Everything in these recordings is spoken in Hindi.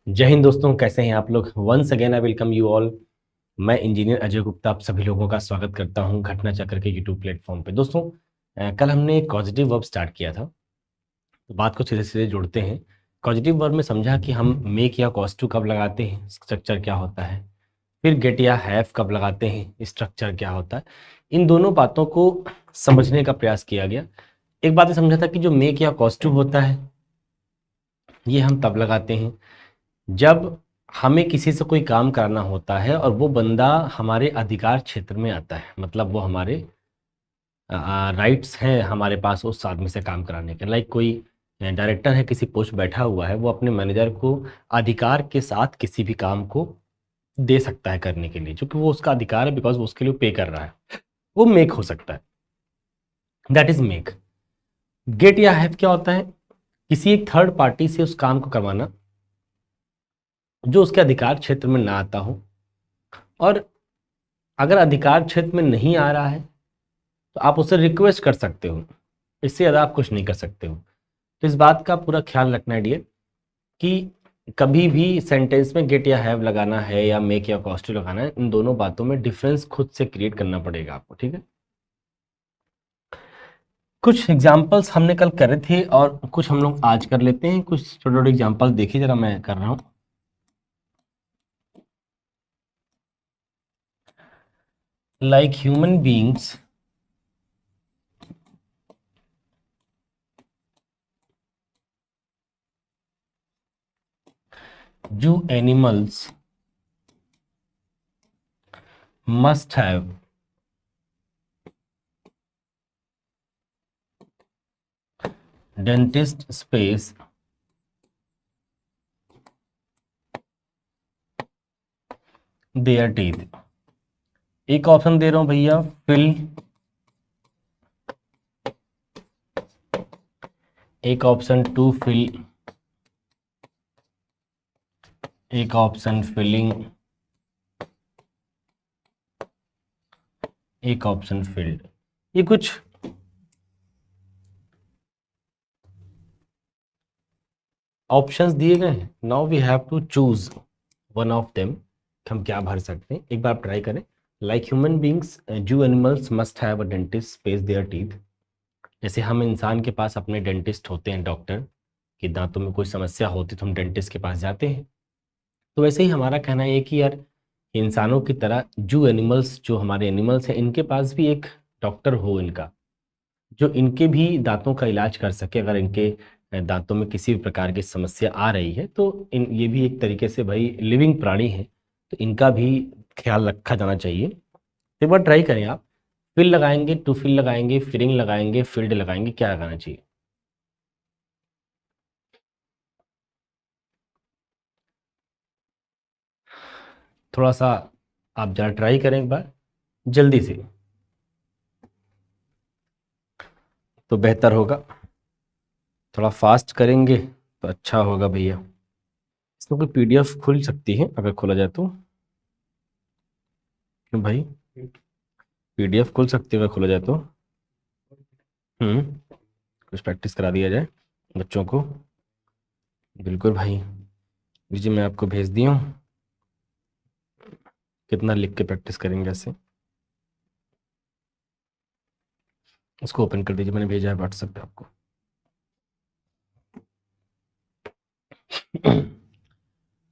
जय हिंद दोस्तों, कैसे हैं आप लोग। Once again I welcome you all. मैं इंजीनियर अजय गुप्ता आप सभी लोगों का स्वागत करता हूं घटना चक्र के यूट्यूब प्लेटफॉर्म पे। दोस्तों कल हमने एक पॉजिटिव वर्ब स्टार्ट किया था, तो बात को सीधे सीधे जोड़ते हैं। पॉजिटिव वर्ब में समझा कि हम मेक या कॉज टू कब लगाते हैं, स्ट्रक्चर क्या होता है। फिर गेट या हैव कब लगाते हैं, स्ट्रक्चर क्या होता है। इन दोनों बातों को समझने का प्रयास किया गया। एक बात ये समझा था कि जो मेक या कॉज टू होता है ये हम तब लगाते हैं जब हमें किसी से कोई काम कराना होता है और वो बंदा हमारे अधिकार क्षेत्र में आता है, मतलब वो हमारे राइट्स हैं हमारे पास उस आदमी से काम कराने के। लाइक कोई डायरेक्टर है, किसी पोस्ट बैठा हुआ है, वो अपने मैनेजर को अधिकार के साथ किसी भी काम को दे सकता है करने के लिए, क्योंकि वो उसका अधिकार है, बिकॉज वो उसके लिए पे कर रहा है। वो मेक हो सकता है, दैट इज मेक। गेट या हैव क्या होता है, किसी एक थर्ड पार्टी से उस काम को करवाना जो उसके अधिकार क्षेत्र में ना आता हो, और अगर अधिकार क्षेत्र में नहीं आ रहा है तो आप उससे रिक्वेस्ट कर सकते हो, इससे ज़्यादा आप कुछ नहीं कर सकते हो। तो इस बात का पूरा ख्याल रखना है डियर, कि कभी भी सेंटेंस में गेट या हैव लगाना है या मेक या कॉज टू लगाना है, इन दोनों बातों में डिफरेंस खुद से क्रिएट करना पड़ेगा आपको, ठीक है। कुछ एग्जाम्पल्स हमने कल करे थे और कुछ हम लोग आज कर लेते हैं। कुछ छोटे छोटे एग्जाम्पल देखिए जरा, मैं कर रहा हूँ। Like human beings you animals must have dentist space their teeth। एक ऑप्शन दे रहा हूं भैया, फिल। एक ऑप्शन टू फिल। एक ऑप्शन फिलिंग। एक ऑप्शन फिल्ड। ये कुछ ऑप्शंस दिए गए हैं। Now we have to choose one of them, हम क्या भर सकते हैं। एक बार ट्राई करें। Like human beings zoo animals must have a dentist space their teeth. जैसे हम इंसान के पास अपने डेंटिस्ट होते हैं, डॉक्टर, कि दांतों में कोई समस्या होती तो हम डेंटिस्ट के पास जाते हैं। तो वैसे ही हमारा कहना है कि यार इंसानों की तरह जू एनिमल्स, जो हमारे एनिमल्स हैं, इनके पास भी एक डॉक्टर हो इनका, जो इनके भी दांतों का इलाज कर सके। अगर इनके दांतों में किसी भी प्रकार की समस्या आ रही है तो इन ये भी एक तरीके से भाई लिविंग प्राणी है, तो इनका भी ख्याल रखा जाना चाहिए। तो एक बार ट्राई करें आप। फिल लगाएंगे, टू फिल लगाएंगे, फिलिंग लगाएंगे, फील्ड लगाएंगे, क्या लगाना चाहिए। थोड़ा सा आप जरा ट्राई करें एक बार जल्दी से, तो बेहतर होगा। थोड़ा फास्ट करेंगे तो अच्छा होगा भैया। इसमें कोई पीडीएफ खुल सकती है अगर खोला जाए तो। क्यों भाई, पीडीएफ खुल सकती है अगर खोला जाए तो। कुछ प्रैक्टिस करा दिया जाए बच्चों को। बिल्कुल भाई, जी मैं आपको भेज दिया हूँ। कितना लिख के प्रैक्टिस करेंगे ऐसे। इसको ओपन कर दीजिए, मैंने भेजा है व्हाट्सएप पे आपको।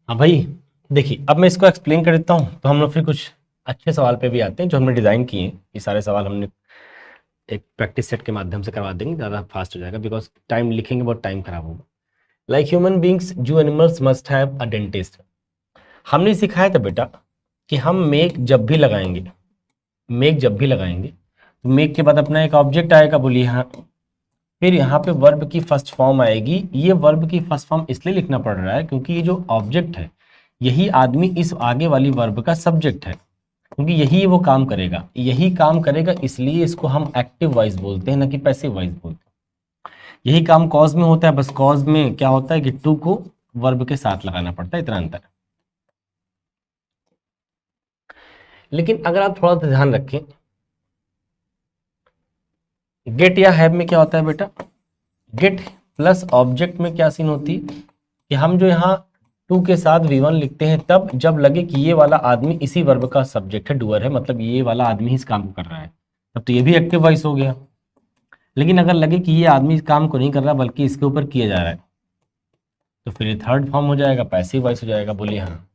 हाँ भाई, देखिए अब मैं इसको एक्सप्लेन कर देता हूँ, तो हम लोग फिर कुछ अच्छे सवाल पे भी आते हैं जो हमने डिज़ाइन किए हैं। ये सारे सवाल हमने एक प्रैक्टिस सेट के माध्यम से करवा देंगे, ज़्यादा फास्ट हो जाएगा, बिकॉज टाइम लिखेंगे बहुत टाइम खराब होगा। Like human beings zoo animals must have a dentist. हमने सिखाया था बेटा कि हम मेक जब भी लगाएंगे, मेक जब भी लगाएंगे तो मेक के बाद अपना एक ऑब्जेक्ट आएगा, बोलिए हाँ। फिर यहाँ पे वर्ब की फर्स्ट फॉर्म आएगी। ये वर्ब की फर्स्ट फॉर्म इसलिए लिखना पड़ रहा है क्योंकि ये जो ऑब्जेक्ट है, यही आदमी इस आगे वाली वर्ब का सब्जेक्ट है, क्योंकि यही वो काम करेगा, यही काम करेगा, इसलिए इसको हम एक्टिव वॉइस बोलते हैं, ना कि पैसिव वॉइस बोलते हैं। यही काम कॉज में होता है, बस कॉज में क्या होता है कि टू को वर्ब के साथ लगाना पड़ता है, इतना अंतर है। लेकिन अगर आप थोड़ा सा ध्यान रखें, गेट या हैव में क्या होता है बेटा, गेट प्लस ऑब्जेक्ट में क्या सीन होती है कि हम जो यहाँ टू के साथ V1 लिखते हैं तब जब लगे कि ये वाला आदमी इसी वर्ब का सब्जेक्ट है, डूअर है, मतलब ये वाला आदमी ही इस काम को कर रहा है, तब तो ये भी एक्टिव वॉइस हो गया। लेकिन अगर लगे कि ये आदमी इस काम को नहीं कर रहा बल्कि इसके ऊपर किया जा रहा है, तो फिर ये थर्ड फॉर्म हो जाएगा, पैसिव वॉइस हो जाएगा। बोलिए हाँ।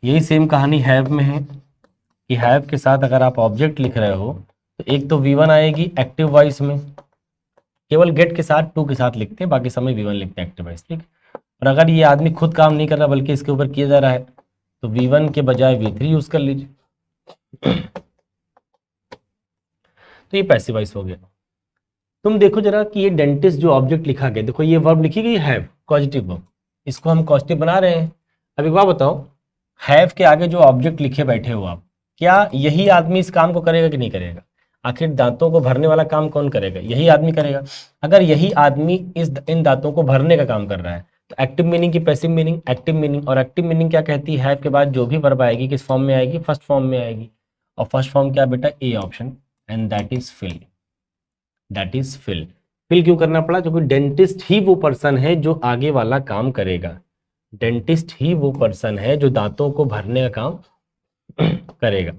यही सेम कहानी हैव में है कि हैव के साथ अगर आप ऑब्जेक्ट लिख रहे हो तो एक तो V1 आएगी एक्टिव वॉइस में, केवल गेट के साथ टू के साथ लिखते हैं, बाकी समय V1 लिखते हैं एक्टिव वॉइस, ठीक। और अगर ये आदमी खुद काम नहीं कर रहा बल्कि इसके ऊपर किया जा रहा है तो V1 के बजाय V3 यूज कर लीजिए। तो ये पैसिव वॉइस हो गया। तुम देखो जरा कि ये डेंटिस्ट जो ऑब्जेक्ट लिखा गया, देखो ये वर्ब लिखी गई हैव, पॉजिटिव वर्ब, इसको हम कॉस्टिव बना रहे हैं। अब एक बात बताओ, हैव के आगे जो ऑब्जेक्ट लिखे बैठे हो आप, क्या यही आदमी इस काम को करेगा कि नहीं करेगा? आखिर दांतों को भरने वाला काम कौन करेगा? यही आदमी करेगा। अगर यही आदमी इन दांतों को भरने का काम कर रहा है तो एक्टिव मीनिंग की पैसिव मीनिंग, एक्टिव मीनिंग। और एक्टिव मीनिंग क्या कहती है? हैव के बाद जो भी वर्ब आएगी किस फॉर्म में आएगी? फर्स्ट फॉर्म में आएगी। और फर्स्ट फॉर्म क्या बेटा? A option, and that is fill. That is fill. Fill क्यों करना पड़ा? क्योंकि डेंटिस्ट ही वो पर्सन है जो आगे वाला काम करेगा। डेंटिस्ट ही वो पर्सन है जो दांतों को भरने का काम करेगा।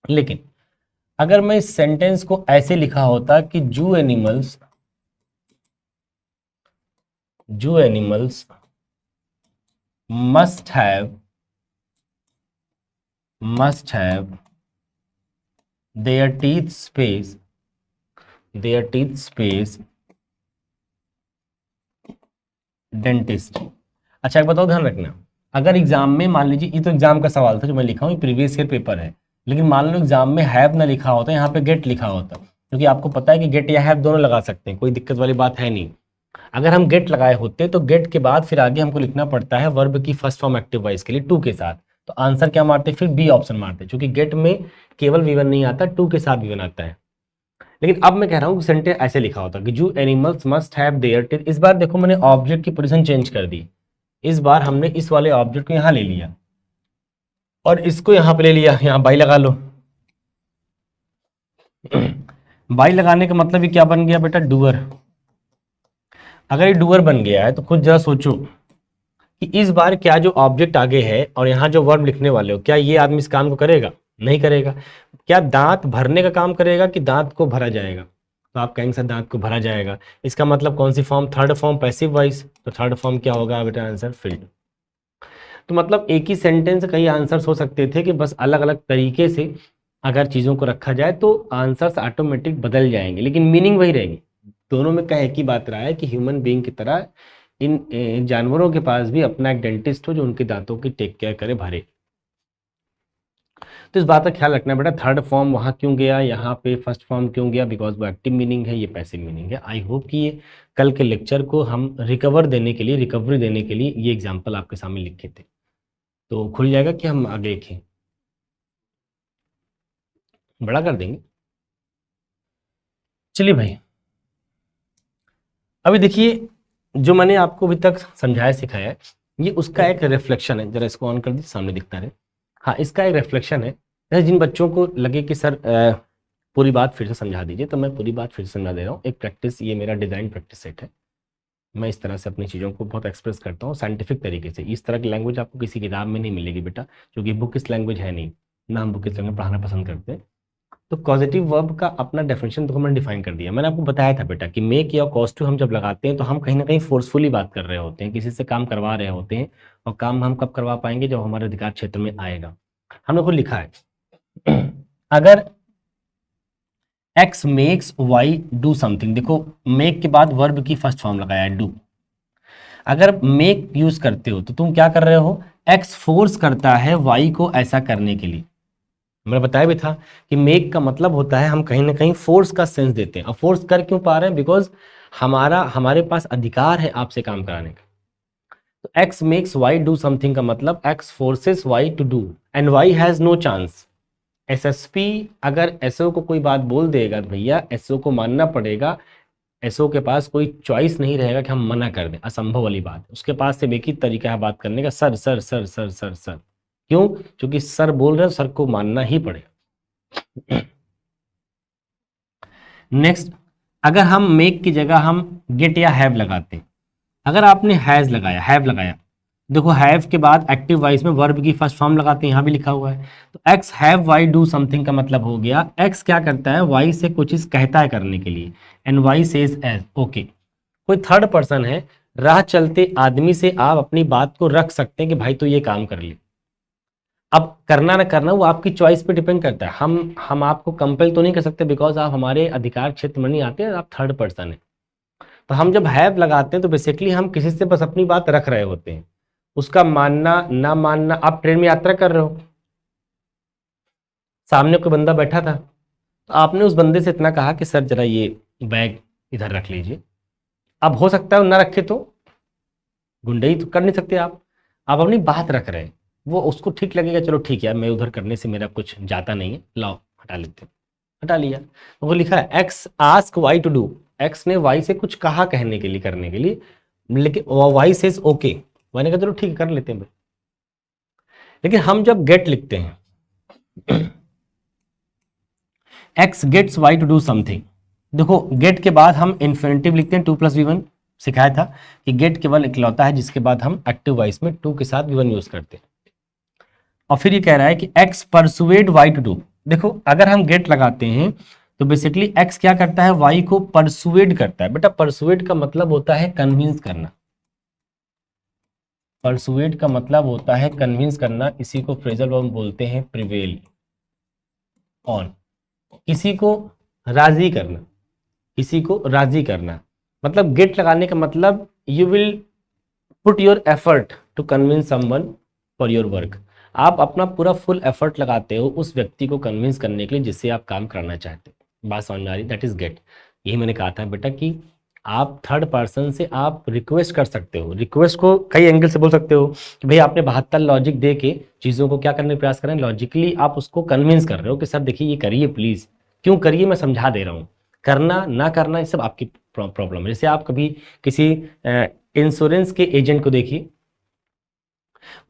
लेकिन अगर मैं इस सेंटेंस को ऐसे लिखा होता कि जू animals must have their teeth space dentist. अच्छा एक बताओ, ध्यान रखना, अगर एग्जाम में मान लीजिए, ये तो एग्जाम का सवाल था जो मैं लिखा हूँ, प्रीवियस ईयर पेपर है, लेकिन मान लो एग्जाम में हैव ना लिखा होता, यहाँ पे गेट लिखा होता, क्योंकि आपको पता है कि गेट या हैव दोनों लगा सकते हैं, कोई दिक्कत वाली बात है नहीं। अगर हम गेट लगाए होते तो गेट के बाद फिर आगे हमको लिखना पड़ता है वर्ब की फर्स्ट फॉर्म एक्टिव वॉइस के लिए टू के साथ, तो आंसर क्या मारते? फिर बी ऑप्शन मारते, क्योंकि गेट में केवल V1 नहीं आता, टू के साथ V1 आता है। लेकिन अब मैं कह रहा हूँ सेंटेंस ऐसे लिखा होता कि जू animals must have their teeth. इस बार देखो मैंने ऑब्जेक्ट की पोजीशन चेंज कर दी, इस बार हमने इस वाले ऑब्जेक्ट को यहां ले लिया और इसको यहां पे ले लिया, यहां बाई लगा लो। बाई लगाने का मतलब ये क्या बन गया बेटा? डूअर। अगर ये डूअर बन गया है तो खुद जरा सोचो कि इस बार क्या जो ऑब्जेक्ट आगे है और यहाँ जो वर्ब लिखने वाले हो, क्या ये आदमी इस काम को करेगा? नहीं करेगा। क्या दांत भरने का काम करेगा कि दांत को भरा जाएगा? तो आप कहेंगे सर दांत को भरा जाएगा, इसका मतलब कौन सी form? Third form, passive voice. तो थर्ड फॉर्म क्या होगा बेटा? Answer filled. तो मतलब एक ही सेंटेंस कई आंसर्स हो सकते थे कि बस अलग अलग तरीके से अगर चीज़ों को रखा जाए तो आंसर्स ऑटोमेटिक बदल जाएंगे, लेकिन मीनिंग वही रहेगी। दोनों में क्या एक ही बात रहा है कि ह्यूमन बीइंग की तरह इन जानवरों के पास भी अपना एक डेंटिस्ट हो जो उनके दांतों की टेक केयर करे, भरे। तो इस बात का ख्याल रखना बेटा, थर्ड फॉर्म वहां क्यों गया, यहाँ पे फर्स्ट फॉर्म क्यों गया? बिकॉज वो एक्टिव मीनिंग है, ये पैसिव मीनिंग है। आई होप कि ये कल के लेक्चर को हम रिकवरी देने के लिए ये एग्जाम्पल आपके सामने लिखे थे, तो खुल जाएगा कि हम आगे लिखें, बड़ा कर देंगे। चलिए भाई, अभी देखिए जो मैंने आपको अभी तक समझाया सिखाया है, ये उसका एक रिफ्लेक्शन है। जरा इसको ऑन कर दीजिए, सामने दिखता रहे। हाँ, इसका एक रिफ्लेक्शन है। जैसे जिन बच्चों को लगे कि सर पूरी बात फिर से समझा दीजिए, तो मैं पूरी बात फिर से समझा दे रहा हूँ। एक प्रैक्टिस, ये मेरा डिज़ाइन प्रैक्टिस सेट है, मैं इस तरह से अपनी चीज़ों को बहुत एक्सप्रेस करता हूँ साइंटिफिक तरीके से। इस तरह की लैंग्वेज आपको किसी किताब में नहीं मिलेगी बेटा, क्योंकि बुक इस लैंग्वेज है नहीं, ना हम बुक इस लैंग्वेज पढ़ाना पसंद करते हैं। तो पॉजिटिव वर्ब का अपना डेफिनेशन तो मैंने डिफाइन कर दिया। मैंने आपको बताया था बेटा कि मेक या कॉज टू हम जब लगाते हैं तो हम कहीं ना कहीं फोर्सफुली बात कर रहे होते हैं, किसी से काम करवा रहे होते हैं, और काम हम कब करवा पाएंगे? जब हमारे अधिकार क्षेत्र में आएगा। हमने खुद लिखा है अगर x makes y do something, देखो मेक के बाद वर्ब की फर्स्ट फॉर्म लगाया है डू। अगर मेक यूज करते हो तो तुम क्या कर रहे हो? x फोर्स करता है y को ऐसा करने के लिए। मैंने बताया भी था कि मेक का मतलब होता है हम कहीं ना कहीं फोर्स का सेंस देते हैं। अब फोर्स कर क्यों पा रहे हैं? बिकॉज हमारे पास अधिकार है आपसे काम कराने का। तो x makes y do something का मतलब x forces y to do, and y has no chance. SSP अगर एसओ को कोई बात बोल देगा तो भैया एसओ को मानना पड़ेगा। एसओ के पास कोई चॉइस नहीं रहेगा कि हम मना कर दें, असंभव वाली बात। उसके पास सिर्फ एक ही तरीका है बात करने का, sir sir sir sir sir sir. क्यों? क्योंकि सर बोल रहे हैं, सर को मानना ही पड़ेगा। नेक्स्ट, अगर हम मेक की जगह हम गेट या हैव लगाते, अगर आपने हैज लगाया, हैव लगाया, देखो हैव के बाद एक्टिव वॉइस में वर्ब की फर्स्ट फॉर्म लगाते हैं, यहाँ भी लिखा हुआ है। तो x have why do something का मतलब हो गया एक्स क्या करता है, वाई से कुछ चीज कहता है करने के लिए, and Y says as okay. कोई थर्ड पर्सन है, राह चलते आदमी से आप अपनी बात को रख सकते हैं कि भाई तो ये काम कर ले। अब करना ना करना वो आपकी चॉइस पे डिपेंड करता है, हम आपको कंपेल तो नहीं कर सकते, बिकॉज आप हमारे अधिकार क्षेत्र में नहीं आते, आप थर्ड पर्सन है। तो हम जब हैव लगाते हैं तो बेसिकली हम किसी से बस अपनी बात रख रहे होते हैं, उसका मानना ना मानना। आप ट्रेन में यात्रा कर रहे हो, सामने कोई बंदा बैठा था, तो आपने उस बंदे से इतना कहा कि सर जरा ये बैग इधर रख लीजिए। अब हो सकता है वो ना रखे तो गुंडई तो कर नहीं सकते आप अपनी बात रख रहे हैं, वो उसको ठीक लगेगा, चलो ठीक है मैं उधर करने से मेरा कुछ जाता नहीं है, लाओ हटा लेते हैं, हटा लिया। तो वो लिखा है X ask Y to do, X ने वाई से कुछ कहा कहने के लिए, करने के लिए, लेकिन वाई सेज ओके, वाई ने कहा चलो ठीक है कर लेते हैं भाई। लेकिन हम जब गेट लिखते हैं X gets Y to do something, देखो गेट के बाद हम इन्फिनिटिव लिखते हैं, 2+v1 सिखाया था कि गेट केवल इकलौता है जिसके बाद हम एक्टिव वॉइस में टू के साथ v1 यूज करते हैं। और फिर ये कह रहा है कि X persuade Y to do, देखो अगर हम गेट लगाते हैं तो बेसिकली एक्स क्या करता है, वाई को परसुएड करता है। बेटा परसुएड का मतलब होता है कन्विंस करना, परसुएड का मतलब होता है कन्विंस करना, इसी को फ्रेजल वर्ब बोलते हैं प्रिवेल ऑन, किसी को राजी करना, किसी को राजी करना। मतलब गेट लगाने का मतलब you will put your effort to convince someone for your work, आप अपना पूरा फुल एफर्ट लगाते हो उस व्यक्ति को कन्विंस करने के लिए जिससे आप काम करना चाहते हो। बात समझ में आ रही, दैट इज गेट। यही मैंने कहा था बेटा कि आप थर्ड पर्सन से आप रिक्वेस्ट कर सकते हो, रिक्वेस्ट को कई एंगल से बोल सकते हो कि भाई आपने 72 लॉजिक दे के चीज़ों को क्या करने का प्रयास करें, लॉजिकली आप उसको कन्विंस कर रहे हो कि सर देखिए ये करिए प्लीज़, क्यों करिए मैं समझा दे रहा हूँ, करना ना करना ये सब आपकी प्रॉब्लम है। जैसे आप कभी किसी इंश्योरेंस के एजेंट को देखिए,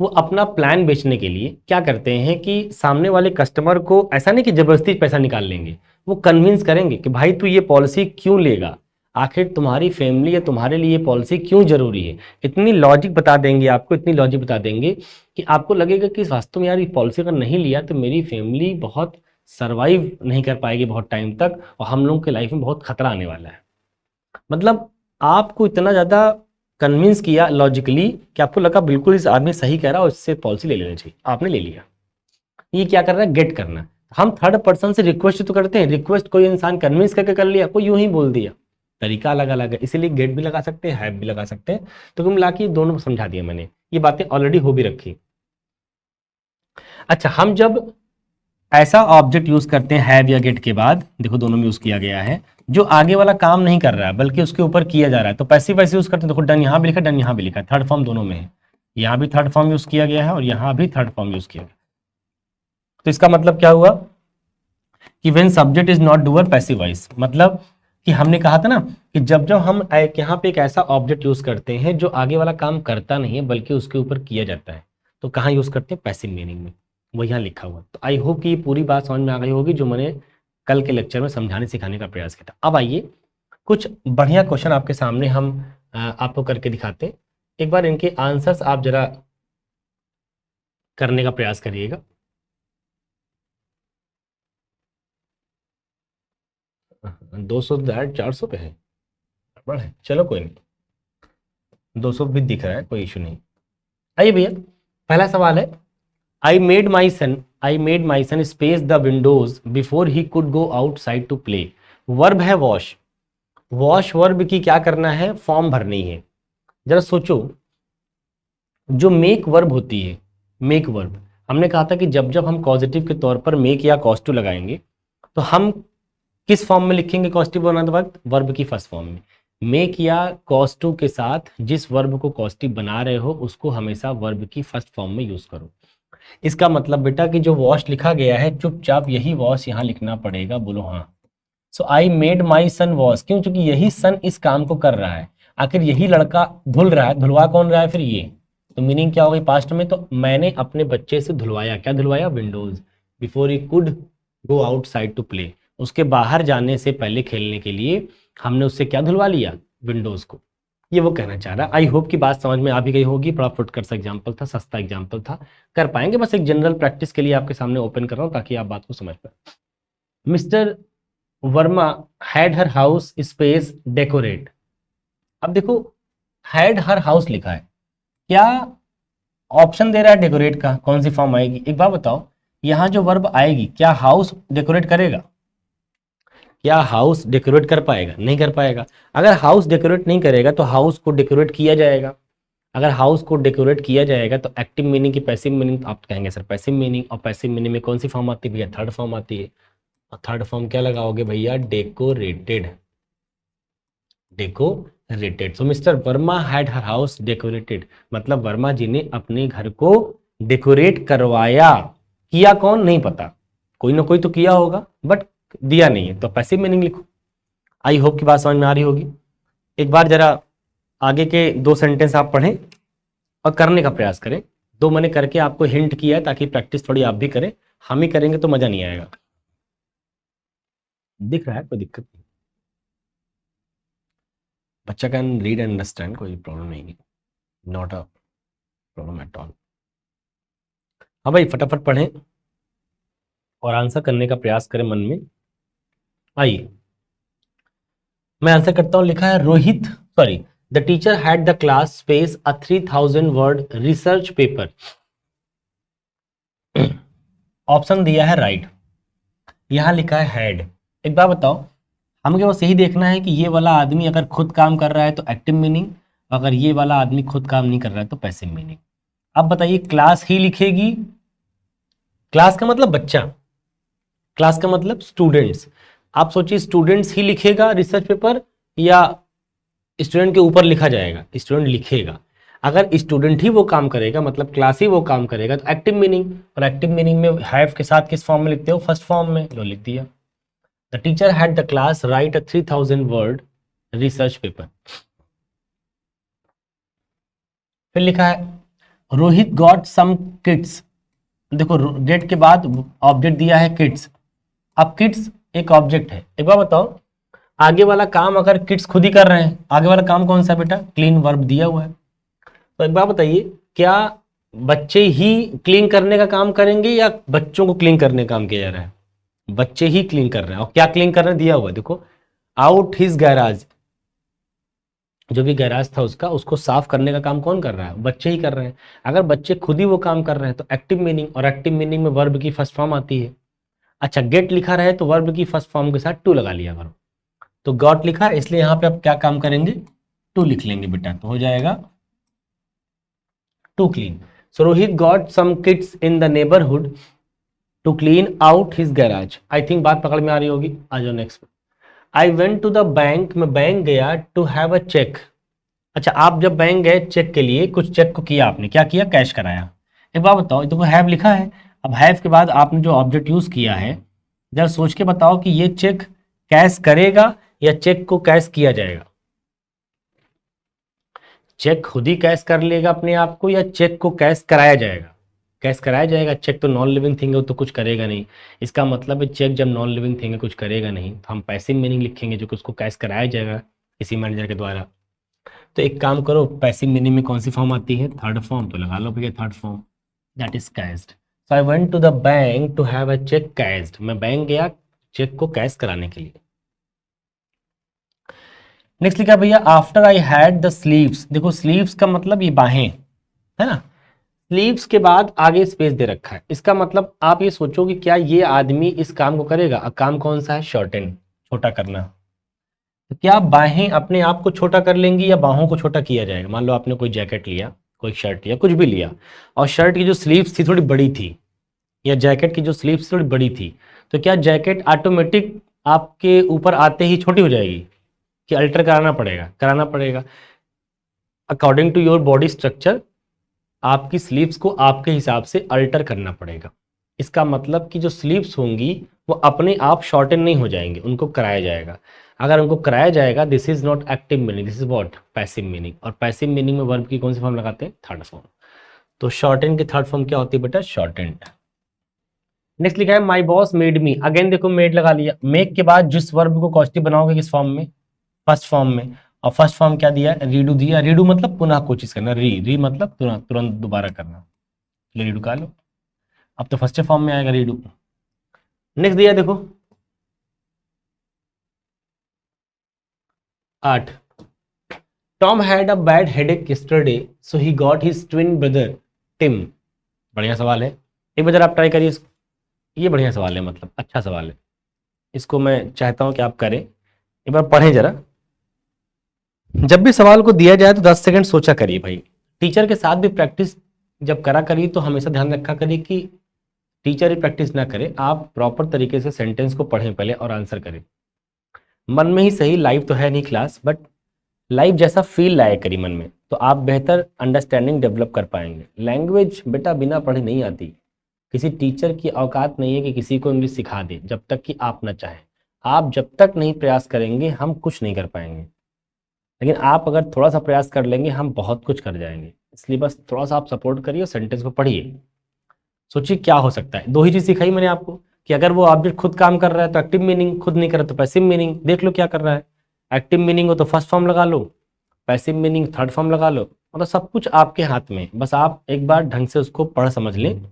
वो अपना प्लान बेचने के लिए क्या करते हैं कि सामने वाले कस्टमर को ऐसा नहीं कि जबरदस्ती पैसा निकाल लेंगे, वो कन्विंस करेंगे कि भाई तू ये पॉलिसी क्यों लेगा, आखिर तुम्हारी फैमिली या तुम्हारे लिए ये पॉलिसी क्यों जरूरी है। इतनी लॉजिक बता देंगे आपको, इतनी लॉजिक बता देंगे कि आपको लगेगा कि वास्तव में यार ये पॉलिसी अगर नहीं लिया तो मेरी फैमिली बहुत सर्वाइव नहीं कर पाएगी बहुत टाइम तक, और हम लोगों के लाइफ में बहुत खतरा आने वाला है। मतलब आपको इतना ज़्यादा कन्विंस किया लॉजिकली कि आपको लगा बिल्कुल इस आदमी सही कह रहा है और इससे पॉलिसी ले लेना चाहिए, आपने ले लिया। ये क्या कर रहा है, गेट करना। हम थर्ड पर्सन से रिक्वेस्ट तो करते हैं, रिक्वेस्ट कोई इंसान कन्विंस करके कर लिया, कोई यूं ही बोल दिया, तरीका अलग अलग है, इसीलिए गेट भी लगा सकते हैं, हैव भी लगा सकते हैं। तो कुल मिला के दोनों समझा दिया मैंने, ये बातें ऑलरेडी हो भी रखी। अच्छा, हम जब ऐसा ऑब्जेक्ट यूज करते हैं हैव या गेट के बाद, देखो दोनों में यूज किया गया है, जो आगे वाला काम नहीं कर रहा है बल्कि उसके ऊपर किया जा रहा है, तो पैसिव वैसे यूज करते हैं। देखो डन यहाँ भी लिखा, डन यहाँ भी लिखा, थर्ड फॉर्म दोनों में है, यहाँ भी थर्ड फॉर्म यूज किया गया है और यहाँ भी थर्ड फॉर्म यूज किया गया। तो इसका मतलब क्या हुआ कि when subject is not doer passive voice, मतलब कि हमने कहा था ना कि जब जब हम यहाँ पे एक ऐसा ऑब्जेक्ट यूज करते हैं जो आगे वाला काम करता नहीं है बल्कि उसके ऊपर किया जाता है, तो कहाँ यूज करते हैं, पैसिव मीनिंग में, वो यहाँ लिखा हुआ। तो आई होप कि ये पूरी बात समझ में आ गई होगी जो मैंने कल के लेक्चर में समझाने सिखाने का प्रयास किया था। अब आइए कुछ बढ़िया क्वेश्चन आपके सामने हम आपको करके दिखाते हैं, एक बार इनके आंसर्स आप जरा करने का प्रयास करिएगा। 200 400 पे है, बड़ा है, चलो कोई नहीं, 200 भी दिख रहा है, कोई इशू नहीं। आइए भैया, पहला सवाल है, I made my son space the windows before he could go outside to play. Verb है वॉश, वॉश वर्ब की क्या करना है, फॉर्म भरनी है। जरा सोचो, जो मेक वर्ब होती है, मेक वर्ब, हमने कहा था कि जब जब हम पॉजिटिव के तौर पर मेक या कॉज टू लगाएंगे तो हम किस फॉर्म में लिखेंगे, कॉस्टिव बनाते वक्त वर्ब की फर्स्ट फॉर्म में। मेक या कॉज टू के साथ जिस वर्ब को कॉस्टिव बना रहे हो उसको हमेशा वर्ब की फर्स्ट फॉर्म में यूज करो। इसका मतलब बेटा कि जो वॉश लिखा गया है चुपचाप यही वॉश यहाँ लिखना पड़ेगा, बोलो हाँ। सो आई मेड माई सन वॉश, क्यों, क्योंकि यही सन इस काम को कर रहा है, आखिर यही लड़का धुल रहा है, धुलवा कौन रहा है फिर ये, तो मीनिंग क्या होगी पास्ट में, तो मैंने अपने बच्चे से धुलवाया, क्या धुलवाया, windows, before he could go outside to play, उसके बाहर जाने से पहले खेलने के लिए हमने उससे क्या धुलवा लिया, विंडोज को। ये वो कहना चाह रहा है। आई होप की बात समझ में आ भी गई होगी। बड़ा फुटकर सा एग्जाम्पल था, सस्ता एग्जाम्पल था, कर पाएंगे। बस एक जनरल प्रैक्टिस के लिए आपके सामने ओपन कर रहा हूँ ताकि आप बात को समझ पाए। Mister Verma had her house space decorate. अब देखो, हैड हर हाउस लिखा है, क्या ऑप्शन दे रहा है डेकोरेट का, कौन सी फॉर्म आएगी? एक बार बताओ, यहाँ जो वर्ब आएगी क्या हाउस डेकोरेट करेगा? क्या हाउस डेकोरेट कर पाएगा? नहीं कर पाएगा। अगर हाउस डेकोरेट नहीं करेगा तो हाउस को डेकोरेट किया जाएगा। अगर हाउस को डेकोरेट किया जाएगा तो एक्टिव मीनिंग की पैसिव मीनिंग आप कहेंगे सर पैसिव मीनिंग, और पैसिव मीनिंग में कौन सी फॉर्म आती है भैया? थर्ड फॉर्म आती है। और थर्ड फॉर्म क्या लगाओगे भैया? Decorated. Decorated. So mister Verma had her house decorated, मतलब वर्मा जी ने अपने घर को डेकोरेट करवाया। किया कौन नहीं पता, कोई ना कोई तो किया होगा, बट दिया नहीं है, तो पैसिव मीनिंग लिखो। आई होप की बात समझ में आ रही होगी। एक बार जरा आगे के दो सेंटेंस आप पढ़ें और करने का प्रयास करें। दो मैंने करके आपको हिंट किया है ताकि प्रैक्टिस थोड़ी आप भी करें। हम ही करेंगे तो मजा नहीं आएगा। दिख रहा है, कोई दिक्कत नहीं, बच्चा कैन रीड एंड अंडरस्टैंड, कोई प्रॉब्लम नहीं है, not a problem at all. हाँ भाई, फटाफट पढ़ें और आंसर करने का प्रयास करें मन में। आइए मैं आंसर करता हूं। लिखा है Rohit, sorry, the teacher had the class space a 3000 word research paper. Option दिया है राइट, यहां लिखा है हैड। एक बार बताओ, हमें बस यही देखना है कि ये वाला आदमी अगर खुद काम कर रहा है तो एक्टिव मीनिंग, अगर ये वाला आदमी खुद काम नहीं कर रहा है तो पैसिव मीनिंग। अब बताइए, क्लास ही लिखेगी, क्लास का मतलब बच्चा, क्लास का मतलब स्टूडेंट्स। आप सोचिए, स्टूडेंट्स ही लिखेगा रिसर्च पेपर या स्टूडेंट के ऊपर लिखा जाएगा? स्टूडेंट लिखेगा। अगर स्टूडेंट ही वो काम करेगा मतलब क्लास ही वो काम करेगा तो एक्टिव मीनिंग, और एक्टिव मीनिंग में हैव के साथ किस फॉर्म में लिखते हो? फर्स्ट फॉर्म में, लो लिख दिया। The teacher had the class right a 3000 word research paper. फिर लिखा है रोहित गॉट सम किड्स। देखो, गेट के बाद ऑब्जेक्ट दिया है किड्स। अब किड्स एक ऑब्जेक्ट है। एक बार बताओ, आगे वाला काम अगर किड्स खुद ही कर रहे हैं, आगे वाला काम कौन सा है बेटा? क्लीन वर्ब दिया हुआ है। तो एक बात बताइए, क्या बच्चे ही क्लीन करने का काम करेंगे या बच्चों को क्लीन करने का काम किया जा रहा है? बच्चे ही क्लीन कर रहे हैं। और क्या क्लीन करने दिया हुआ है? देखो, आउट हिज गैराज, जो भी गैराज था उसका, उसको साफ करने का काम कौन कर रहा है? बच्चे ही कर रहे हैं। अगर बच्चे खुद ही वो काम कर रहे हैं तो एक्टिव मीनिंग, और एक्टिव मीनिंग में वर्ब की फर्स्ट फॉर्म आती है। अच्छा, गेट लिखा रहे तो वर्ब की फर्स्ट फॉर्म के साथ टू लगा लिया करो। तो गॉट लिखा है, इसलिए यहां पे आप क्या काम करेंगे? टू लिख लेंगे बेटा, तो हो जाएगा to clean. So Rohit got some kids in the neighbourhood to clean out his garage. I think बात पकड़ में आ रही होगी। आ जाओ next. I went to the bank, मैं बैंक गया, टू हैव अ चेक। अच्छा, आप जब बैंक गए चेक के लिए, कुछ चेक को किया आपने, क्या किया? कैश कराया। एक बात बताओ, देखो हैव लिखा है, अब हैव के बाद आपने जो ऑब्जेक्ट यूज किया है, जरा सोच के बताओ कि ये चेक कैश करेगा या चेक को कैश किया जाएगा? चेक खुद ही कैश कर लेगा अपने आप को या चेक को कैश कराया जाएगा? कैश कराया जाएगा। चेक तो नॉन लिविंग थिंग है, वो तो कुछ करेगा नहीं। इसका मतलब है चेक जब नॉन लिविंग थिंग है, कुछ करेगा नहीं, तो हम पैसिव मीनिंग लिखेंगे जो कि उसको कैश कराया जाएगा किसी मैनेजर के द्वारा। तो एक काम करो, पैसिव मीनिंग में कौन सी फॉर्म आती है? थर्ड फॉर्म, तो लगा लो भैया third form, that is cashed. So I went to the bank to have a cheque cashed, मैं बैंक गया चेक को कैश कराने के लिए। नेक्स्ट लिखा भैया after I had the sleeves. देखो स्लीव्स का मतलब ये बाहें है ना। स्लीव्स के बाद आगे स्पेस दे रखा है, इसका मतलब आप ये सोचो कि क्या ये आदमी इस काम को करेगा? अब काम कौन सा है? शॉर्टेन, छोटा करना। तो क्या बाहें अपने आप को छोटा कर लेंगी या बाहों को छोटा किया जाएगा? मान लो आपने कोई जैकेट लिया, कोई शर्ट लिया, कुछ भी लिया, और शर्ट की जो स्लीव्स थी थोड़ी बड़ी थी, या जैकेट की जो स्लीव्स थोड़ी बड़ी थी, तो क्या जैकेट ऑटोमेटिक आपके ऊपर आते ही छोटी हो जाएगी कि अल्टर कराना पड़ेगा? कराना पड़ेगा। According to your body structure आपकी स्लीव्स को आपके हिसाब से अल्टर करना पड़ेगा। इसका मतलब कि जो स्लीव्स होंगी वो अपने आप शॉर्टन नहीं हो जाएंगे, उनको कराया जाएगा। अगर उनको कराया जाएगा, this is not active meaning, this is what? Passive meaning. और पैसिव मीनिंग में वर्ब की कौन सी फॉर्म लगाते हैं? Third form. तो शॉर्टन की थर्ड फॉर्म क्या होती है बेटा? शॉर्टेंड। नेक्स्ट लिखा है my boss made me. Again देखो मेड लगा लिया। मेक के बाद जिस वर्ब को कॉस्टिव बनाओगे किस फॉर्म में? फर्स्ट फॉर्म में। और फर्स्ट फॉर्म क्या दिया, रीडू दिया। रीडू मतलब पुनः कोशिश करना, री मतलब तुरंत तुरंत दोबारा करना, रीडू का लो। अब तो फर्स्ट फॉर्म में आएगा रीडू। नेक्स्ट दिया देखो 8, Tom had a bad headache yesterday so he got his twin brother Tim. बढ़िया सवाल है, एक बार आप ट्राई करिए इसको। ये बढ़िया सवाल है, मतलब अच्छा सवाल है, इसको मैं चाहता हूं कि आप करें, एक बार पढ़ें जरा। जब भी सवाल को दिया जाए तो 10 सेकंड सोचा करिए भाई। टीचर के साथ भी प्रैक्टिस जब करा करिए तो हमेशा ध्यान रखा करिए कि टीचर ही प्रैक्टिस ना करे, आप प्रॉपर तरीके से सेंटेंस को पढ़ें पहले और आंसर करें। मन में ही सही, लाइव तो है नहीं क्लास, बट लाइव जैसा फील लाया करिए मन में, तो आप बेहतर अंडरस्टैंडिंग डेवलप कर पाएंगे। लैंग्वेज बेटा बिना पढ़े नहीं आती। किसी टीचर की औकात नहीं है कि किसी को इंग्लिश सिखा दे जब तक कि आप ना चाहें। आप जब तक नहीं प्रयास करेंगे हम कुछ नहीं कर पाएंगे, लेकिन आप अगर थोड़ा सा प्रयास कर लेंगे हम बहुत कुछ कर जाएंगे। इसलिए बस थोड़ा सा आप सपोर्ट करिए और सेंटेंस को पढ़िए। सोचिए क्या हो सकता है। दो ही चीज सिखाई मैंने आपको कि अगर वो ऑब्जेक्ट खुद काम कर रहा है तो एक्टिव मीनिंग, खुद नहीं कर रहा तो पैसिव मीनिंग। देख लो क्या कर रहा है, एक्टिव मीनिंग हो तो फर्स्ट फॉर्म लगा लो, पैसिव मीनिंग थर्ड फॉर्म लगा लो, मतलब सब कुछ आपके हाथ में, बस आप एक बार ढंग से उसको पढ़ समझ लें।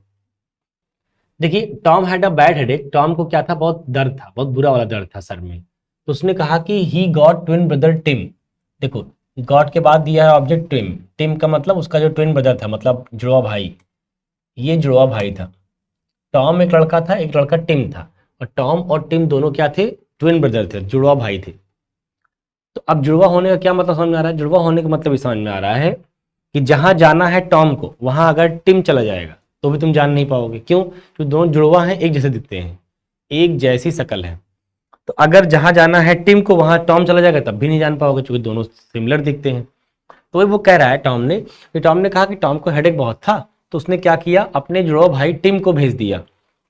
देखिए Tom had a bad headache, Tom को क्या था, बहुत दर्द था, बहुत बुरा वाला दर्द था सर में। तो उसने कहा कि he got twin brother Tim. देखो गॉट के बाद दिया है ऑब्जेक्ट टिम, टिम का मतलब उसका जो ट्विन ब्रदर था, मतलब जुड़वा भाई, ये जुड़वा भाई था। टॉम एक लड़का था, एक लड़का टिम था, और टॉम और टिम दोनों क्या थे, ट्विन ब्रदर थे, जुड़वा भाई थे। तो अब जुड़वा होने का क्या मतलब समझ में आ रहा है, जुड़वा होने का मतलब ये समझ में आ रहा है कि जहां जाना है टॉम को वहां अगर टिम चला जाएगा तो भी तुम जान नहीं पाओगे। क्यों, क्योंकि दोनों जुड़वा हैं, एक जैसे दिखते हैं, एक जैसी शक्ल है। तो अगर जहां जाना है टिम को वहां टॉम चला जाएगा तब भी नहीं जान पाओगे, क्योंकि दोनों सिमिलर दिखते हैं। तो वही वो कह रहा है टॉम ने, कि टॉम ने कहा कि टॉम को हेडेक बहुत था, तो उसने क्या किया, अपने जुड़वा भाई टिम को भेज दिया।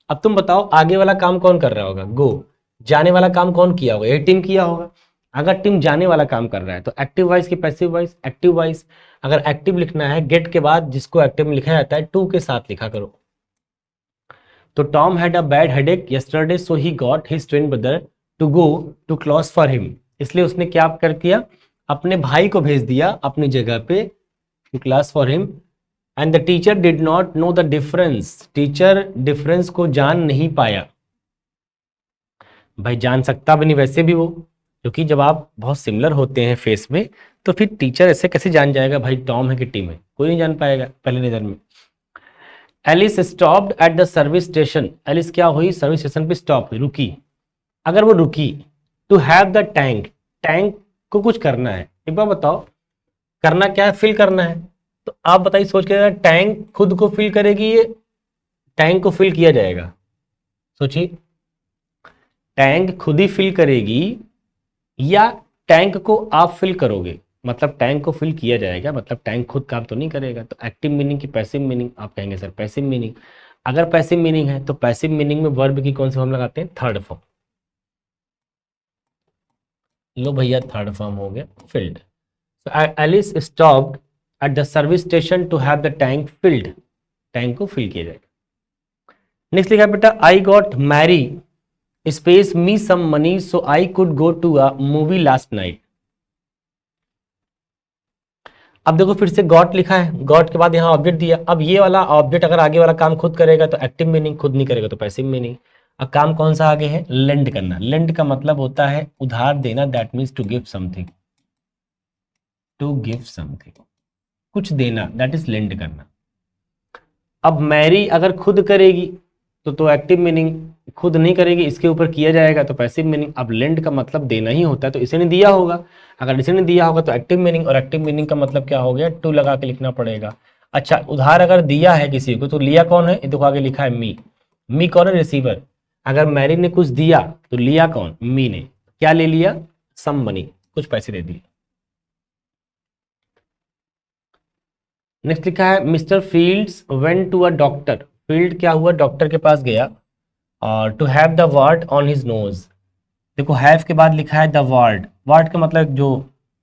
अब तुम बताओ आगे वाला काम कौन कर रहा होगा, गो, जाने वाला काम कौन किया होगा, ये टिम किया होगा। अगर टिम जाने वाला काम कर रहा है तो एक्टिव वॉइस की पैसिव वॉइस, एक्टिव वॉइस। अगर एक्टिव लिखना है गेट के बाद जिसको एक्टिव में लिखा जाता है टू के साथ लिखा करो। तो Tom had a bad headache yesterday so he got his twin brother to go to class for him. इसलिए उसने क्या कर किया, अपने भाई को भेज दिया अपनी जगह पे, to class for him. And the teacher did not know the difference, teacher difference को जान नहीं पाया। भाई जान सकता भी नहीं वैसे भी वो, क्योंकि जब आप बहुत सिमिलर होते हैं फेस में तो फिर टीचर ऐसे कैसे जान जाएगा भाई टॉम है कि टिम है, कोई नहीं जान पाएगा पहले नजर में। Alice stopped at the service station, Alice क्या हुई, सर्विस स्टेशन पे स्टॉप हुई, रुकी। अगर वो रुकी, to have the tank, tank को कुछ करना है, एक बार बताओ करना क्या है, फिल करना है। तो आप बताइए सोच के, टैंक खुद को फिल करेगी, ये टैंक को फिल किया जाएगा, सोचिए। टैंक खुद ही फिल करेगी या टैंक को आप फिल करोगे, मतलब टैंक को फिल किया जाएगा, मतलब टैंक खुद काम तो नहीं करेगा। तो एक्टिव मीनिंग की पैसिव मीनिंग, आप कहेंगे सर पैसिव मीनिंग, अगर पैसिव मीनिंग है तो पैसिव मीनिंग में वर्ब की कौन सी फॉर्म लगाते हैं, थर्ड फॉर्म। लो भैया थर्ड फॉर्म हो गया, filled. Alice stopped at the service station to have the tank filled, tank को फिल किया जाएगा। नेक्स्ट लिखा बेटा, I got Mary space me some money so I could go to a movie last night. अब देखो फिर से गॉट लिखा है, गॉट के बाद यहाँ ऑब्जेक्ट दिया। अब ये वाला ऑब्जेक्ट अगर आगे वाला काम खुद करेगा तो एक्टिव मीनिंग, खुद नहीं करेगा तो पैसिव मीनिंग। अब काम कौन सा आगे है, लेंड करना। लेंड का मतलब होता है उधार देना, that means to give something, to give something, कुछ देना, दैट इज लेंड करना। अब मैरी अगर खुद करेगी तो एक्टिव मीनिंग, खुद नहीं करेगी इसके ऊपर किया जाएगा तो पैसिव मीनिंग। अब लेंड का मतलब देना ही होता है, तो इसे ने दिया होगा, अगर इसे ने दिया होगा तो एक्टिव मीनिंग, और एक्टिव मीनिंग का मतलब क्या हो गया, टू लगा के लिखना पड़ेगा। अच्छा उधार अगर दिया है किसी को तो लिया कौन है, देखो आगे लिखा है मी, मी कौन है, रिसीवर। अगर मैरी ने कुछ दिया तो लिया कौन, मी ने। क्या ले लिया, सम मनी, कुछ पैसे दे दिए। नेक्स्ट लिखा है Mister Fields went to a doctor, field क्या हुआ, डॉक्टर के पास गया, और to have the wart on his nose. देखो हैव के बाद लिखा है द वार्ड, वार्ड का मतलब जो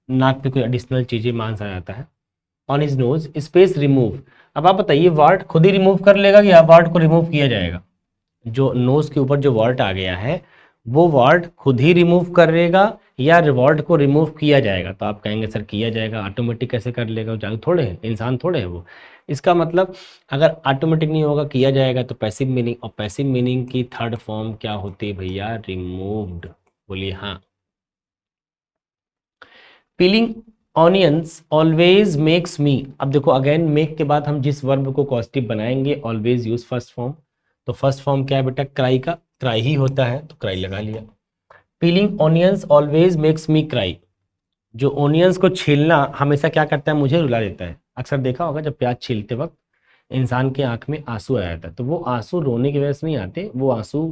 नाक पे कोई एडिशनल चीजें मांस आ जाता है, on his knows space remove. अब आप बताइए वार्ड खुद ही रिमूव कर लेगा या वार्ड को रिमूव किया जाएगा, जो नोज के ऊपर जो वार्ड आ गया है वो वर्ड खुद ही रिमूव करेगा या वर्ड को रिमूव किया जाएगा? तो आप कहेंगे सर किया जाएगा, ऑटोमेटिक कैसे कर लेगा, जादू थोड़े है, इंसान थोड़े है वो। इसका मतलब अगर ऑटोमेटिक नहीं होगा, किया जाएगा, तो पैसिव मीनिंग, और पैसिव मीनिंग की थर्ड फॉर्म क्या होती है भैया? रिमूव्ड। बोलिए हाँ। Piling onions always makes me. अब देखो अगेन मेक के बाद हम जिस वर्ब को कॉस्टिव बनाएंगे ऑलवेज यूज फर्स्ट फॉर्म। तो फर्स्ट फॉर्म क्या है बेटा? क्राई का, क्राई ही होता है, तो क्राई लगा लिया। Piling onions always makes me cry. जो ओनियंस को छीलना हमेशा क्या करता है? मुझे रुला देता है। अक्सर देखा होगा जब प्याज छीलते वक्त इंसान के आंख में आंसू आ जाता है, तो वो आंसू रोने की वजह से नहीं आते, वो आंसू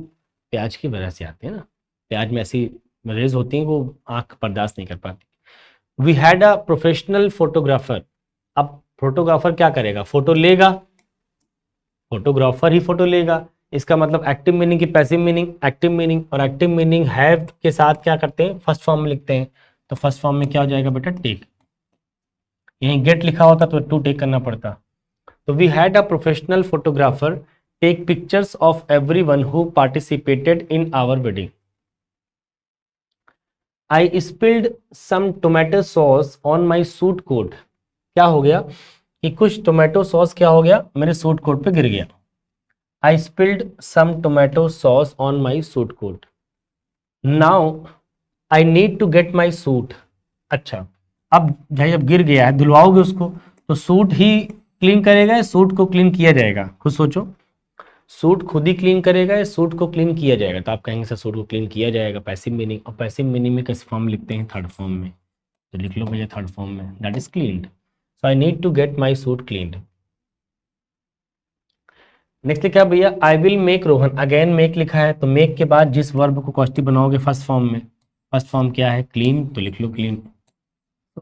प्याज की वजह से आते हैं ना। प्याज में ऐसी रेज होती हैं वो आंख बर्दाश्त नहीं कर पाती। We had a professional photographer. अब फोटोग्राफर क्या करेगा? फोटो लेगा, फोटोग्राफर ही फोटो लेगा। इसका मतलब एक्टिव मीनिंग की पैसिव मीनिंग, एक्टिव मीनिंग, और एक्टिव मीनिंग हैव के साथ क्या करते हैं? फर्स्ट फॉर्म में लिखते हैं। तो फर्स्ट फॉर्म में क्या हो जाएगा बेटा? टेक। यहीं गेट लिखा होता तो टू टेक करना पड़ता। तो we had a professional photographer take pictures of everyone who participated in our wedding. I spilled some tomato sauce on my suit coat. क्या हो गया कि कुछ टोमेटो सॉस क्या हो गया? मेरे सूट कोट पे गिर गया। I spilled some tomato sauce on my suit coat. Now I need to get my suit. अच्छा, अब भाई जब गिर गया है धुलवाओगे उसको, तो सूट ही क्लीन करेगा या सूट को क्लीन किया जाएगा? खुद सोचो। सूट खुद ही क्लीन करेगा या सूट को क्लीन किया जाएगा? तो आप कहेंगे सर सूट को क्लीन किया जाएगा, पैसिव मीनिंग। और पैसिव मीनिंग में किस फॉर्म लिखते हैं? थर्ड फॉर्म में। तो लिख लो भैया थर्ड फॉर्म में, that is cleaned. So I need to get my suit cleaned. Next क्या भैया? I will make Rohan. Again make लिखा है, तो मेक के बाद जिस वर्ब को कॉस्टिव बनाओगे फर्स्ट फॉर्म में, फर्स्ट फॉर्म क्या है? क्लीन, तो लिख लो clean.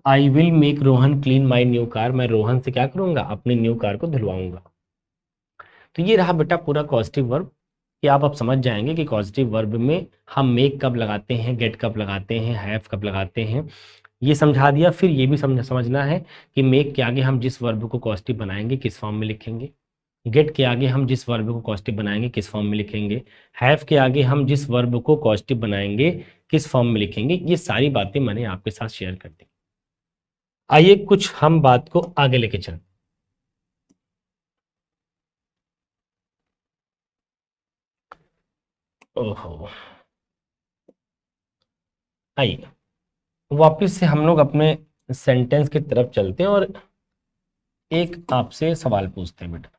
I will make Rohan clean my new car. मैं रोहन से क्या करूंगा? अपनी न्यू कार को धुलवाऊंगा। तो ये रहा बेटा पूरा कॉस्टिव वर्ब। कि आप अब समझ जाएंगे कि कॉस्टिव वर्ब में हम मेक कब लगाते हैं, गेट कब लगाते हैं, हैव कब लगाते हैं। ये समझा दिया। फिर ये भी समझना है कि मेक के आगे हम जिस वर्ब को कॉस्टिव बनाएंगे किस फॉर्म में लिखेंगे। गेट के आगे हम जिस वर्ब को कॉस्टिव बनाएंगे किस फॉर्म में लिखेंगे। हैव के आगे हम जिस वर्ब को कॉस्टिव बनाएंगे किस फॉर्म में लिखेंगे। ये सारी बातें मैंने आपके साथ शेयर कर दी। आइए कुछ हम बात को आगे लेके चलते। ओहो, आइए वापिस से हम लोग अपने सेंटेंस की तरफ चलते हैं और एक आपसे सवाल पूछते हैं बेटा।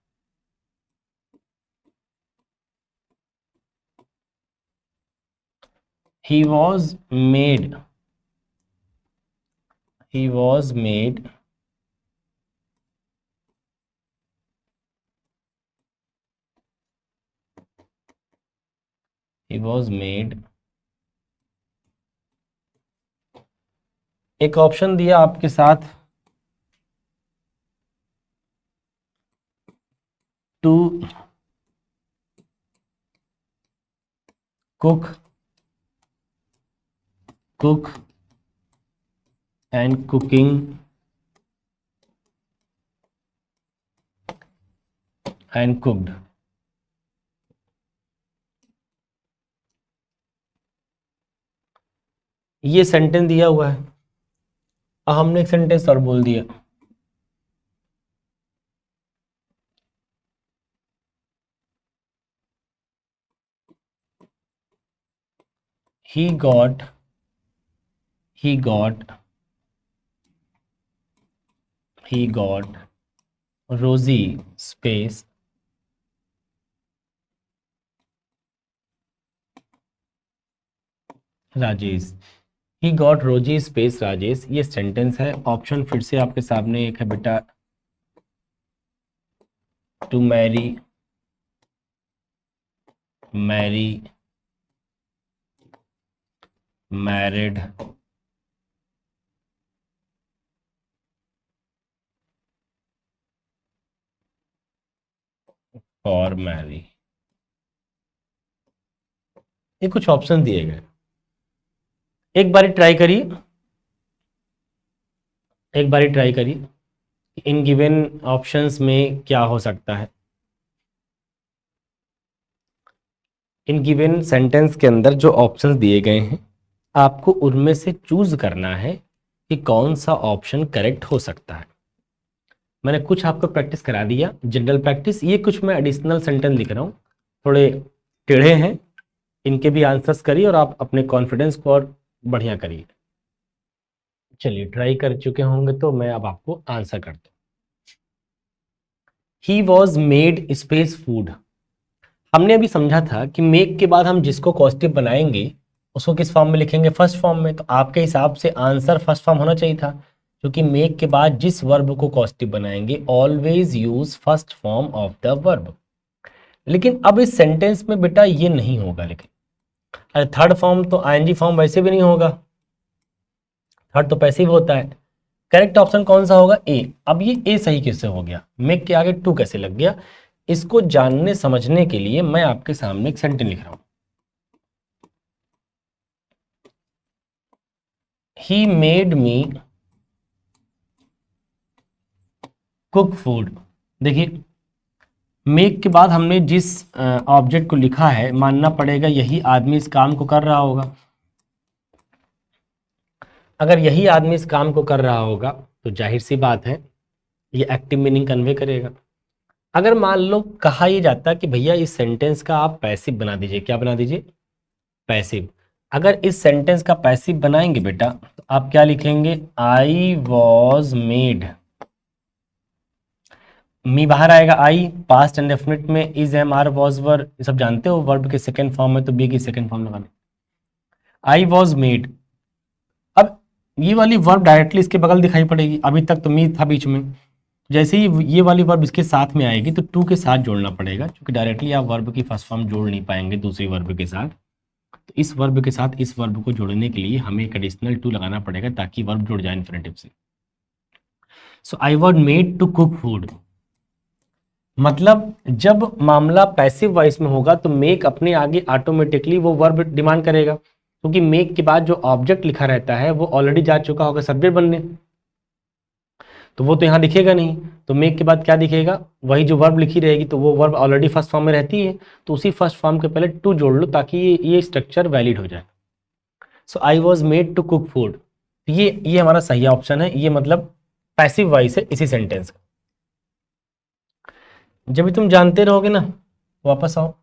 He was made, he was made he was made। एक ऑप्शन दिया आपके साथ, to cook, cook and cooking and cooked. ये सेंटेंस दिया हुआ है और हमने एक सेंटेंस और बोल दिया। he got he got he got Rosie space Rajesh. He got रोजी स्पेस राजेश, ये सेंटेंस है। ऑप्शन फिर से आपके सामने एक है बेटा, टू मैरी, मैरी, मैरिड, और मैरी। ये कुछ ऑप्शन दिए गए, एक बारी ट्राई करिए, एक बारी ट्राई करिए इन गिवन ऑप्शंस में क्या हो सकता है। इन गिवन सेंटेंस के अंदर जो ऑप्शंस दिए गए हैं आपको उनमें से चूज करना है कि कौन सा ऑप्शन करेक्ट हो सकता है। मैंने कुछ आपको प्रैक्टिस करा दिया, जनरल प्रैक्टिस। ये कुछ मैं एडिशनल सेंटेंस लिख रहा हूँ, थोड़े टेढ़े हैं, इनके भी आंसर्स करिए और आप अपने कॉन्फिडेंस को और बढ़िया करिए। चलिए, ट्राई कर चुके होंगे तो मैं अब आपको आंसर करता हूँ। ही वॉज मेड स्पेस फूड। हमने अभी समझा था कि मेक के बाद हम जिसको कॉस्टिव बनाएंगे उसको किस फॉर्म में लिखेंगे, फर्स्ट फॉर्म में। तो आपके हिसाब से आंसर फर्स्ट फॉर्म होना चाहिए था, क्योंकि मेक के बाद जिस वर्ब को कॉस्टिव बनाएंगे always use first form of the verb. लेकिन अब इस सेंटेंस में बेटा ये नहीं होगा। लेकिन अरे थर्ड फॉर्म तो आईएनजी फॉर्म वैसे भी नहीं होगा, थर्ड तो पैसिव होता है। करेक्ट ऑप्शन कौन सा होगा? ए। अब ये ए सही कैसे हो गया, मेक के आगे टू कैसे लग गया? इसको जानने समझने के लिए मैं आपके सामने एक सेंटेंस लिख रहा हूं। He made me cook food. देखिए, मेक के बाद हमने जिस ऑब्जेक्ट को लिखा है मानना पड़ेगा यही आदमी इस काम को कर रहा होगा। अगर यही आदमी इस काम को कर रहा होगा तो जाहिर सी बात है ये एक्टिव मीनिंग कन्वे करेगा। अगर मान लो कहा यह जाता कि भैया इस सेंटेंस का आप पैसिव बना दीजिए, क्या बना दीजिए? पैसिव। अगर इस सेंटेंस का पैसिव बनाएंगे बेटा तो आप क्या लिखेंगे? आई वॉज मेड। मी बाहर आएगा, आई पास्ट एंड डेफिनेट में is am are was were, सब जानते हो वर्ब के सेकंड फॉर्म में तो बी की सेकंड फॉर्म लगाना। आई वॉज मेड। अब ये वाली वर्ब डायरेक्टली इसके बगल दिखाई पड़ेगी, अभी तक तो मी था बीच में। जैसे ही ये वाली वर्ब इसके साथ में आएगी तो टू के साथ जोड़ना पड़ेगा, क्योंकि डायरेक्टली आप वर्ब की फर्स्ट फॉर्म जोड़ नहीं पाएंगे दूसरी वर्ब के साथ। तो इस वर्ब के साथ इस वर्ब को जोड़ने के लिए हमें एक एडिशनल टू लगाना पड़ेगा ताकि वर्ब जुड़ जाए इन्फिनिटिव से। So I was made to cook food. मतलब जब मामला पैसिव वॉइस में होगा तो मेक अपने आगे ऑटोमेटिकली वो वर्ब डिमांड करेगा, क्योंकि मेक के बाद जो ऑब्जेक्ट लिखा रहता है वो ऑलरेडी जा चुका होगा सब्जेक्ट बनने, तो वो तो यहाँ दिखेगा नहीं। तो मेक के बाद क्या दिखेगा? वही जो वर्ब लिखी रहेगी, तो वो वर्ब ऑलरेडी फर्स्ट फॉर्म में रहती है, तो उसी फर्स्ट फॉर्म के पहले टू जोड़ लो ताकि ये स्ट्रक्चर वैलिड हो जाए। So I was made to cook food, ये हमारा सही ऑप्शन है। ये मतलब पैसिव वॉइस है इसी सेंटेंस का। जब भी तुम जानते रहोगे ना, वापस आओ।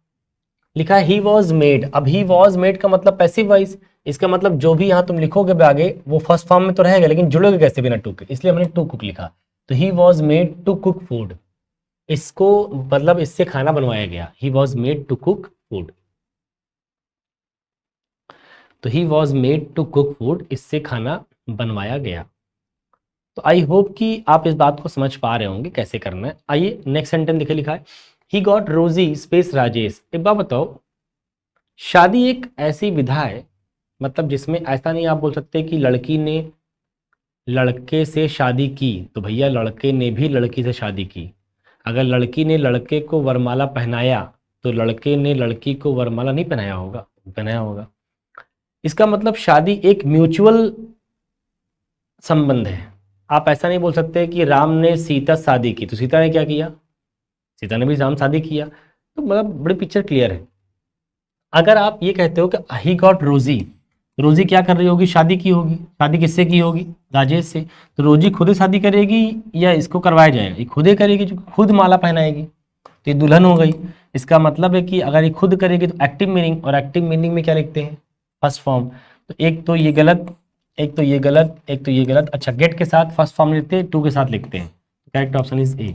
लिखा है ही वॉज मेड। अब ही वॉज मेड का मतलब पैसिव वॉइस, इसका मतलब जो भी यहाँ तुम लिखोगे आगे वो फर्स्ट फॉर्म में तो रहेगा, लेकिन जुड़ोगे कैसे बिना टू के? इसलिए हमने टू कुक लिखा। तो he was made to cook food, इसको मतलब इससे खाना बनवाया गया। He was made to cook food, तो he was made to cook food, इससे खाना बनवाया गया। तो आई होप कि आप इस बात को समझ पा रहे होंगे कैसे करना है। आइए नेक्स्ट सेंटेंस लिखे, लिखा है ही गॉट रोजी स्पेस राजेश। एक बात बताओ, शादी एक ऐसी विधा है मतलब जिसमें ऐसा नहीं आप बोल सकते कि लड़की ने लड़के से शादी की तो भैया लड़के ने भी लड़की से शादी की। अगर लड़की ने लड़के को वरमाला पहनाया तो लड़के ने लड़की को वरमाला नहीं पहनाया होगा, पहनाया होगा। इसका मतलब शादी एक म्यूचुअल संबंध है। आप ऐसा नहीं बोल सकते कि राम ने सीता से शादी की तो सीता ने क्या किया? सीता ने भी राम से शादी किया। तो मतलब बड़ी पिक्चर क्लियर है। अगर आप ये कहते हो कि ही गॉट रोजी, रोजी क्या कर रही होगी? शादी की होगी। शादी किससे की होगी? राजेश से। तो रोजी खुद ही शादी करेगी या इसको करवाया जाएगा? ये खुद ही करेगी, जो खुद माला पहनाएगी, तो ये दुल्हन हो गई। इसका मतलब है कि अगर ये खुद करेगी तो एक्टिव मीनिंग, और एक्टिव मीनिंग में क्या लिखते हैं? First form. तो एक तो ये गलत, एक तो ये गलत, एक तो ये गलत। अच्छा, गेट के साथ फर्स्ट फॉर्म लिखते हैं, टू के साथ लिखते हैं। Correct option is A.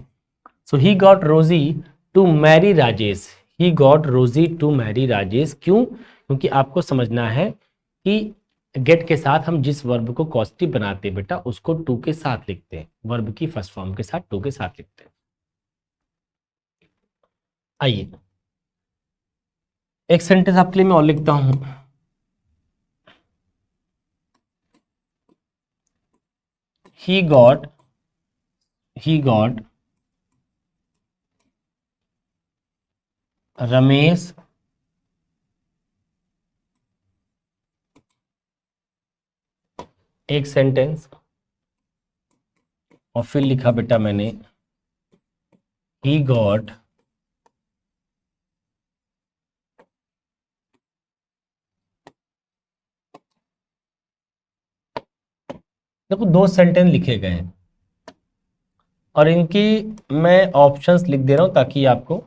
So he got Rosie to marry Rajesh. He got Rosie to marry Rajesh. क्यों? क्योंकि आपको समझना है कि गेट के साथ हम जिस वर्ब को कॉस्टिव बनाते हैं बेटा उसको टू के साथ लिखते हैं, वर्ब की फर्स्ट फॉर्म के साथ टू के साथ लिखते हैं। आइए एक सेंटेंस आपके लिए मैं और लिखता हूं। ही गॉट रमेश एक सेंटेंस, और फिर लिखा बेटा मैंने ही गॉट देखो 2 सेंटेंस लिखे गए हैं और इनकी मैं ऑप्शंस लिख दे रहा हूं ताकि आपको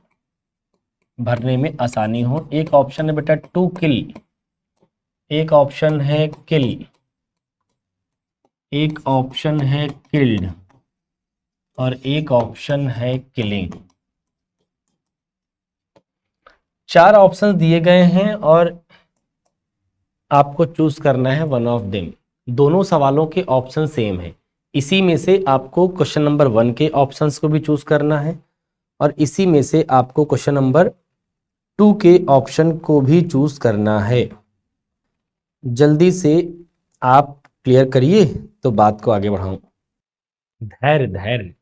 भरने में आसानी हो। एक ऑप्शन है बेटा टू किल, एक ऑप्शन है किल, एक ऑप्शन है किल्ड और एक ऑप्शन है किलिंग। 4 ऑप्शन दिए गए हैं और आपको चूज करना है वन ऑफ देम। दोनों सवालों के ऑप्शन सेम है। इसी में से आपको क्वेश्चन नंबर 1 के ऑप्शंस को भी चूज करना है और इसी में से आपको क्वेश्चन नंबर 2 के ऑप्शन को भी चूज करना है। जल्दी से आप क्लियर करिए तो बात को आगे बढ़ाऊं। धैर्य धैर्य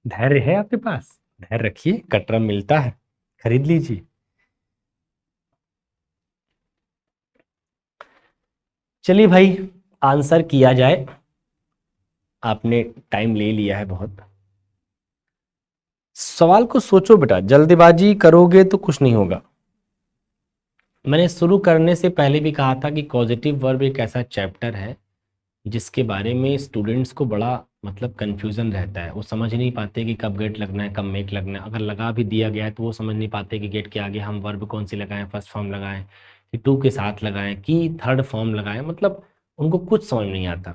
धैर्य है आपके पास? धैर्य रखिए, कटरा मिलता है, खरीद लीजिए। चलिए भाई आंसर किया जाए। आपने टाइम ले लिया है बहुत। सवाल को सोचो बेटा, जल्दबाजी करोगे तो कुछ नहीं होगा। मैंने शुरू करने से पहले भी कहा था कि कॉजेटिव वर्ब एक ऐसा चैप्टर है जिसके बारे में स्टूडेंट्स को बड़ा मतलब कंफ्यूजन रहता है। वो समझ नहीं पाते कि कब गेट लगना है, कब मेक लगना है। अगर लगा भी दिया गया है तो वो समझ नहीं पाते कि गेट के आगे हम वर्ब कौन सी लगाएं, फर्स्ट फॉर्म लगाएं कि टू के साथ लगाएं कि थर्ड फॉर्म लगाएं। मतलब उनको कुछ समझ नहीं आता।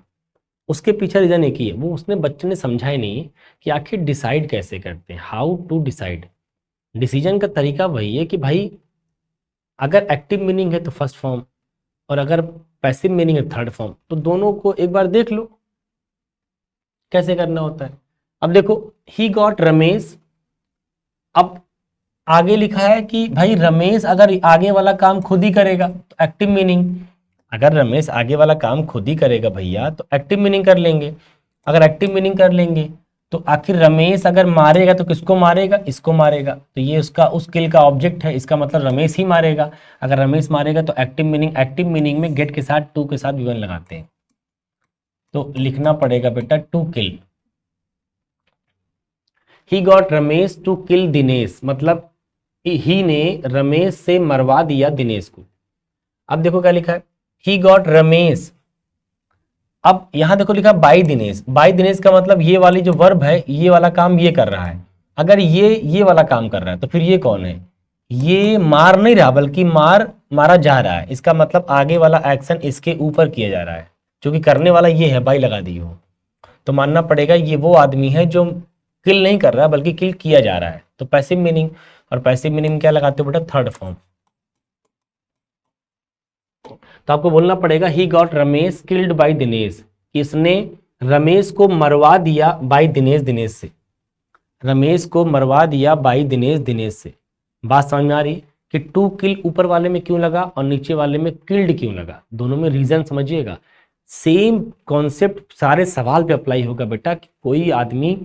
उसके पीछे रीज़न एक ही है, वो उसने बच्चे ने समझा ही नहीं कि आखिर डिसाइड कैसे करते हैं, हाउ टू डिसाइड। डिसीजन का तरीका वही है कि भाई अगर एक्टिव मीनिंग है तो फर्स्ट फॉर्म और अगर पैसिव मीनिंग है थर्ड फॉर्म। तो दोनों को एक बार देख लो कैसे करना होता है। अब देखो ही गॉट रमेश, अब आगे लिखा है कि भाई रमेश अगर आगे वाला काम खुद ही करेगा तो एक्टिव मीनिंग। अगर रमेश आगे वाला काम खुद ही करेगा भैया तो एक्टिव मीनिंग कर लेंगे। अगर एक्टिव मीनिंग कर लेंगे तो आखिर रमेश अगर मारेगा तो किसको मारेगा? इसको मारेगा। तो ये उसका उस किल का ऑब्जेक्ट है, इसका मतलब रमेश ही मारेगा। अगर रमेश मारेगा तो एक्टिव मीनिंग में गेट के साथ टू के साथ विवन लगाते हैं। तो लिखना पड़ेगा बेटा to kill. He got Ramesh to kill Dinesh, मतलब ही ने रमेश से मरवा दिया दिनेश को। अब देखो क्या लिखा है, ही गॉट रमेश। अब यहां देखो लिखा बाई दिनेश। बाई दिनेश का मतलब ये वाली जो वर्ब है ये वाला काम ये कर रहा है। अगर ये वाला काम कर रहा है तो फिर ये कौन है? ये मार नहीं रहा बल्कि मारा जा रहा है। इसका मतलब आगे वाला एक्शन इसके ऊपर किया जा रहा है। क्योंकि करने वाला ये है, बाई लगा दी हो तो मानना पड़ेगा ये वो आदमी है जो किल नहीं कर रहा बल्कि किल किया जा रहा है। तो पैसिव मीनिंग, और पैसिव मीनिंग क्या लगाते हो बेटा? Third form. तो आपको बोलना पड़ेगा ही got Ramesh killed by Dinesh, इसने रमेश को मरवा दिया बाय दिनेश, दिनेश से। रमेश को मरवा दिया बाय दिनेश, दिनेश से। बात समझ में आ रही है कि टू किल ऊपर वाले में क्यों लगा और नीचे वाले में किल्ड क्यों लगा? दोनों में रीजन समझिएगा। सेम कॉन्सेप्ट सारे सवाल पे अप्लाई होगा बेटा कि कोई आदमी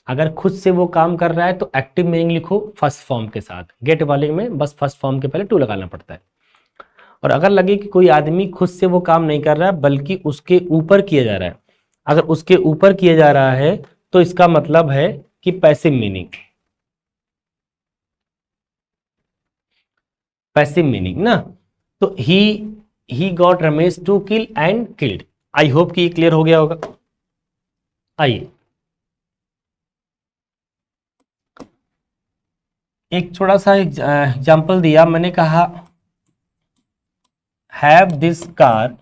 अगर खुद से वो काम कर रहा है तो एक्टिव मीनिंग लिखो फर्स्ट फॉर्म के साथ। गेट वाले में बस फर्स्ट फॉर्म के पहले टू लगाना पड़ता है। और अगर लगे कि कोई आदमी खुद से वो काम नहीं कर रहा है बल्कि उसके ऊपर किया जा रहा है, अगर उसके ऊपर किया जा रहा है तो इसका मतलब है कि पैसिव मीनिंग। पैसिव मीनिंग ना। तो he got Ramesh to kill and killed. I hope कि ये क्लियर हो गया होगा। आइए एक छोटा सा एग्जांपल दिया मैंने, कहा हैव दिस कार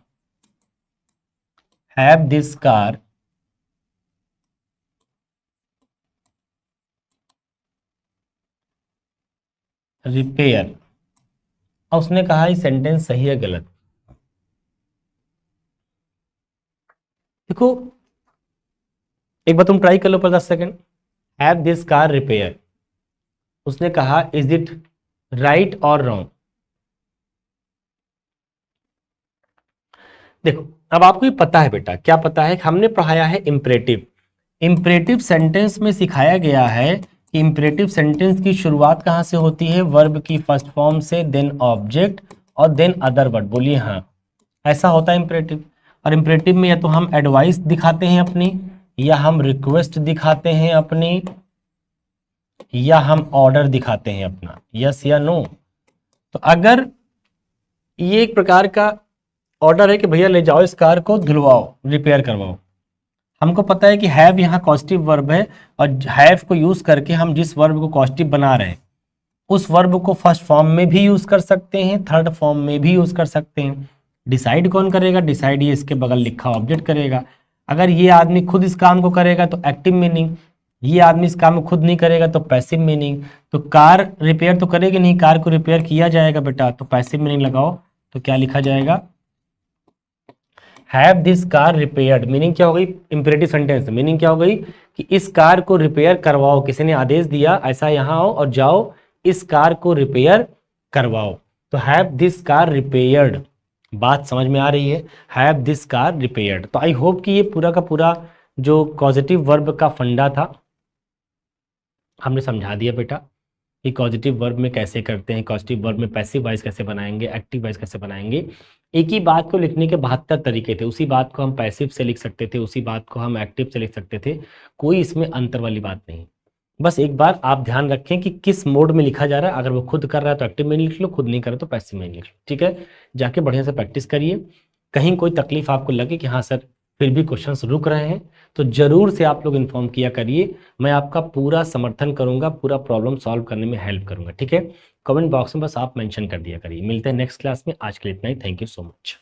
रिपेयर। और उसने कहा ये सेंटेंस सही है गलत। देखो एक बार तुम ट्राई कर लो पर 10 second. Have this car repair, उसने कहा इज इट राइट और रॉन्ग? देखो अब आपको ये पता है बेटा, क्या पता है? हमने पढ़ाया है इम्परेटिव। इम्परेटिव सेंटेंस में सिखाया गया है कि इम्परेटिव सेंटेंस की शुरुआत कहाँ से होती है? वर्ब की फर्स्ट फॉर्म से, देन ऑब्जेक्ट और देन अदर वर्ड। बोलिए हाँ, ऐसा होता है इम्परेटिव। और इम्परेटिव में या तो हम एडवाइस दिखाते हैं अपनी, या हम रिक्वेस्ट दिखाते हैं अपनी, या हम ऑर्डर दिखाते हैं अपना। यस या नो? तो अगर ये एक प्रकार का ऑर्डर है कि भैया ले जाओ इस कार को, धुलवाओ, रिपेयर करवाओ, हमको पता है कि हैव यहाँ कॉजेटिव वर्ब है, और हैव को यूज करके हम जिस वर्ब को कॉजेटिव बना रहे हैं उस वर्ब को फर्स्ट फॉर्म में भी यूज कर सकते हैं, थर्ड फॉर्म में भी यूज कर सकते हैं। डिसाइड कौन करेगा? डिसाइड ये इसके बगल लिखा ऑब्जेक्ट करेगा। अगर ये आदमी खुद इस काम को करेगा तो एक्टिव मीनिंग, ये आदमी इस काम को खुद नहीं करेगा तो पैसिव मीनिंग। तो कार रिपेयर तो करेगी नहीं, कार को रिपेयर किया जाएगा बेटा, तो पैसिव मीनिंग लगाओ। तो क्या लिखा जाएगा? Have this car repaired. Meaning क्या हो गई? Imperative sentence. मीनिंग क्या हो गई? कि इस कार को रिपेयर करवाओ। किसी ने आदेश दिया ऐसा, यहां आओ और जाओ इस कार को रिपेयर करवाओ। तो हैव दिस कार रिपेयर्ड। बात समझ में आ रही है? Have this car repaired. तो आई होप कि ये पूरा का पूरा जो कॉजेटिव वर्ब का फंडा था हमने समझा दिया बेटा, कि पॉजिटिव वर्ब में कैसे करते हैं, पॉजिटिव वर्ब में पैसिव वॉइस कैसे बनाएंगे, एक्टिव वॉइस कैसे बनाएंगे। एक ही बात को लिखने के 72 तरीके थे। उसी बात को हम पैसिव से लिख सकते थे, उसी बात को हम एक्टिव से लिख सकते थे। कोई इसमें अंतर वाली बात नहीं। बस एक बार आप ध्यान रखें कि किस मोड में लिखा जा रहा है। अगर वो खुद कर रहा है तो एक्टिव में लिख लो, खुद नहीं कर रहा तो पैसिव में लिख लो। ठीक है, जाके बढ़िया से प्रैक्टिस करिए। कहीं कोई तकलीफ आपको लगे कि हाँ सर फिर भी क्वेश्चंस रुक रहे हैं, तो जरूर से आप लोग इन्फॉर्म किया करिए। मैं आपका पूरा समर्थन करूंगा, पूरा प्रॉब्लम सॉल्व करने में हेल्प करूंगा। ठीक है, कमेंट बॉक्स में बस आप मेंशन कर दिया करिए। मिलते हैं नेक्स्ट क्लास में। आज के लिए इतना ही। Thank you so much.